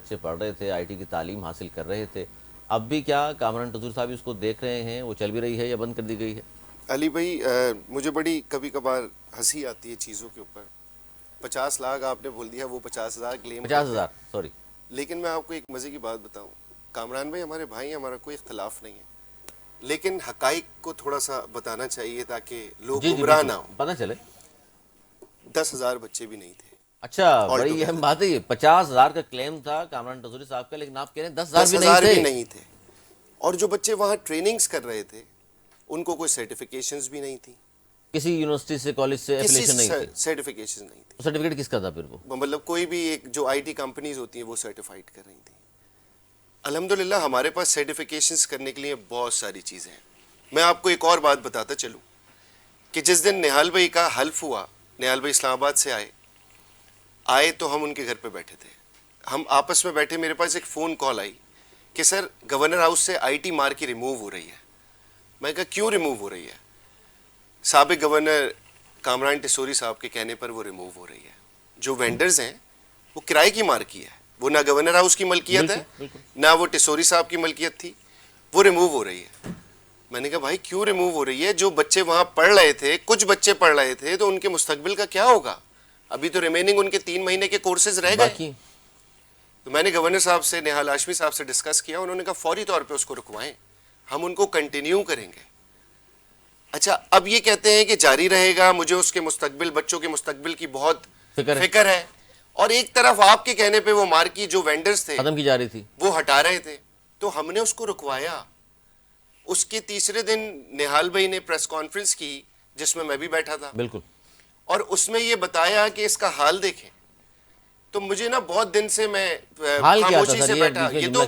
بچے پڑھ رہے تھے, آئی ٹی کی تعلیم حاصل کر رہے تھے. اب بھی کیا کامران ٹزور صاحب اس کو دیکھ رہے ہیں, وہ چل بھی رہی ہے یا بند کر دی گئی ہے؟ علی بھائی مجھے بڑی کبھی کبھار ہنسی آتی ہے چیزوں کے اوپر. 50 لاکھ آپ نے بول دیا, وہ 50,000 کلیم 50,000 سوری. لیکن میں آپ کو ایک مزے کی بات بتاؤں, کامران بھائی ہمارے بھائی ہیں, ہمارا کوئی اختلاف نہیں ہے, لیکن حقائق کو تھوڑا سا بتانا چاہیے تاکہ لوگ جی گمراہ بالکل نہ ہوں. پتہ چلے. 10,000 بچے بھی نہیں تھے. اچھا All بڑی اہم together. بات ہے یہ. 50,000 کا کلیم تھا کامران ٹزوری صاحب کا, لیکن آپ کہہ رہے ہیں 10,000 بھی 10,000 بھی نہیں تھے. نہیں تھے. اور جو بچے وہاں ٹریننگز کر رہے تھے ان کو کوئی سرٹیفکیشنز بھی نہیں تھی, کسی یونیورسٹی سے, کالج سے کسی ایفیلیشن نہیں تھی. سرٹیفکیشن نہیں تھی. سرٹیفکیٹ کس کا تھا پھر وہ؟ مطلب کوئی بھی ایک جو آئی ٹی کمپنیز ہوتی ہیں وہ سرٹیفائڈ کر رہی تھیں. الحمدللہ ہمارے پاس سرٹیفکیشنز کرنے کے لیے بہت ساری چیزیں ہیں. میں آپ کو ایک اور بات بتاتا چلوں کہ جس دن نہال بھائی کا حلف ہوا, نہال بھائی اسلام آباد سے آئے تو ہم ان کے گھر پہ بیٹھے تھے. ہم آپس میں بیٹھے, میرے پاس ایک فون کال آئی کہ سر گورنر ہاؤس سے آئی ٹی مار کی ریموو ہو رہی ہے. میں کہا کیوں ریموو ہو رہی ہے؟ سابق گورنر کامران ٹسوری صاحب کے کہنے پر وہ ریموو ہو رہی ہے. جو وینڈرز ہیں وہ کرائے کی مارکی ہے, وہ نہ گورنر ہاؤس کی ملکیت ہے نہ وہ ٹسوری صاحب کی ملکیت تھی, وہ ریموو ہو رہی ہے. میں نے کہا بھائی کیوں ریموو ہو رہی ہے؟ جو بچے وہاں پڑھ رہے تھے, کچھ بچے پڑھ رہے تھے, تو ان کے مستقبل کا کیا ہوگا؟ ابھی تو ریمیننگ ان کے 3 مہینے کے کورسز رہ گئے. باقی تو میں نے گورنر صاحب سے, نہال ہاشمی صاحب سے ڈسکس کیا, انہوں نے کہا فوری طور پہ اس کو رکوائیں, ہم ان کو کنٹینیو کریں گے. اچھا اب یہ کہتے ہیں کہ جاری رہے گا, مجھے اس کے مستقبل, بچوں کے مستقبل کی بہت فکر ہے, اور ایک طرف آپ کے کہنے پہ وہ مارکی جو وینڈرز تھے ختم کی جا رہی تھی, وہ ہٹا رہے تھے, تو ہم نے اس کو رکوایا. اس کے تیسرے دن نہال بھائی نے پریس کانفرنس کی جس میں بھی بیٹھا تھا, بالکل, اور اس میں یہ بتایا کہ اس کا حال دیکھیں. تو مجھے نا بہت دن سے میں خاموشی سے بیٹھا, یہ تو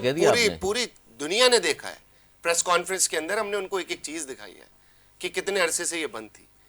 پوری دنیا نے دیکھا ہے. پریس کانفرنس کے اندر ہم نے ان کو ایک ایک چیز دکھائی ہے کہ کتنے عرصے سے یہ بند تھی.